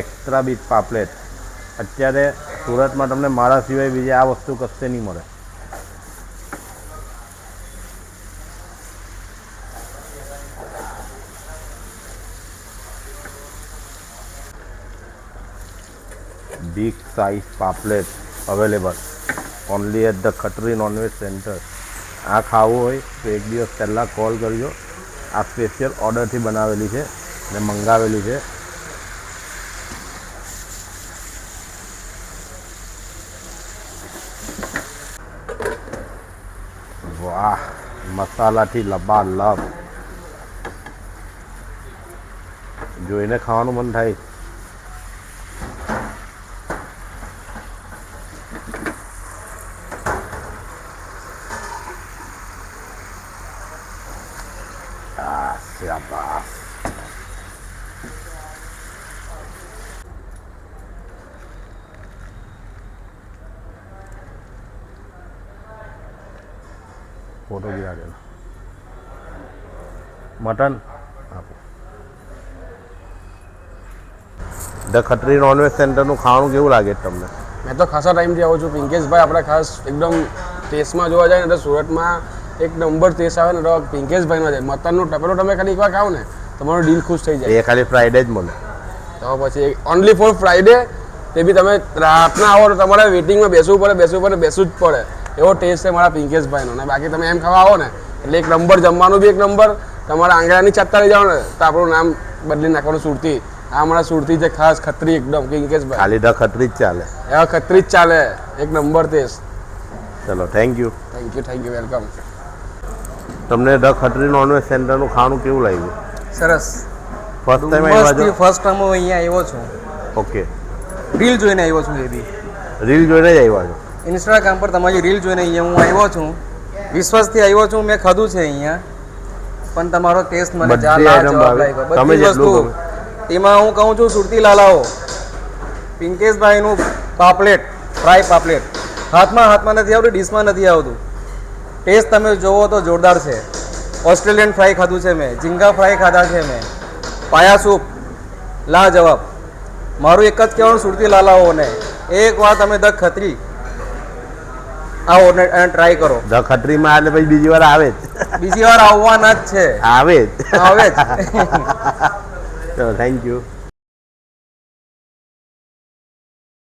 Extra bit પાપલેટ. અત્યારે સુરતમાં તમને મારા સિવાય બીજે આ વસ્તુ કશે નહીં મળે. બિગ સાઇઝ પાપલેટ available only at the Khatri non veg centre. આ ખાવું હોય તો એક દિવસ પહેલાં કોલ કરજો. આ સ્પેશિયલ ઓર્ડરથી બનાવેલી છે ને મંગાવેલી છે. વાહ, મસાલાથી લબાલબ. જોઈને ખાવાનું મન થાય. શાબાશ. ફોટો બી રાખેલો. મટન આપો. ધ ખત્રી નોનવેજ સેન્ટરનું ખાવાનું કેવું લાગે તમને? મેં તો ખાસા ટાઈમથી આવું છું પિંકેશભાઈ. આપણે ખાસ એકદમ ટેસ્ટમાં જોવા જાય ને તો સુરતમાં એક નંબર ટેસ્ટ આવે ને તો પિંકેશભાઈનો જાય. મટનનું ટપેલું તમે ખાલી એકવાર ખાવ ને તમારું દિલ ખુશ થઈ જાય. એ ખાલી ફ્રાઈડે જ મળે. તો પછી ઓનલી ફોર ફ્રાઈડે, તે બી તમે રાતના આવો તો તમારે વેઇટિંગમાં બેસવું જ પડે. એવો ટેસ્ટ છે મારા પિંકેશભાઈનો. ને બાકી તમે એમ ખાવા આવો ને એટલે એક નંબર, જમવાનું બી એક નંબર. તમારા આંગળાની ચાટતા લઈ જાઓ ને તો આપણું નામ બદલી નાખવાનું સુરતી. આ અમારા સુરતી છે ખાસ ખત્રી એકદમ પિંકેશભાઈ. ખાલી ધ ખત્રી જ ચાલે. એવા ખત્રી જ ચાલે. એક નંબર ટેસ્ટ. ચલો, thank you. Thank you, welcome. તમને ધ ખત્રી નોનવેજ સેન્ટરનું ખાવાનું કેવું લાગ્યું? સરસ. ફર્સ્ટ ટાઈમ આવ્યા છો? ફર્સ્ટ ટાઈમ હું અહીંયા આવ્યો છું. ઓકે. રીલ જોઈને આવ્યો છું. એ બી રીલ જોઈને જ આવ્યા છો? ઇન્સ્ટાગ્રામ પર તમારી રીલ જોઈને અહીંયા હું આવ્યો છું. વિશ્વાસથી આવ્યો છું. મેં ખાધું છે અહીંયા, પણ તમારો ટેસ્ટ મને લાજવાબ લાગ્યો. બધી વસ્તુ એમાં હું કહું છું સુરતી લાલાઓ, પિંકેશભાઈનું પાપલેટ, ફ્રાય પાપલેટ હાથમાં નથી આવતું, ડીશમાં નથી આવતું. ટેસ્ટ તમે જોવો તો જોરદાર છે. ઓસ્ટ્રેલિયન ફ્રાય ખાધું છે મેં, ઝીંગા ફ્રાય ખાધા છે મેં, પાયા સૂપ લાજવાબ. મારું એક જ કહેવાનું સુરતી લાલાઓને, એકવાર તમે ધ ખત્રી આવો અને ટ્રાય કરો. ધ ખત્રીમાં એટલે પછી બીજી વાર આવે જ. બીજી વાર આવવાના જ છે. આવે જ. આવે જ. ચલો, થેન્ક યુ.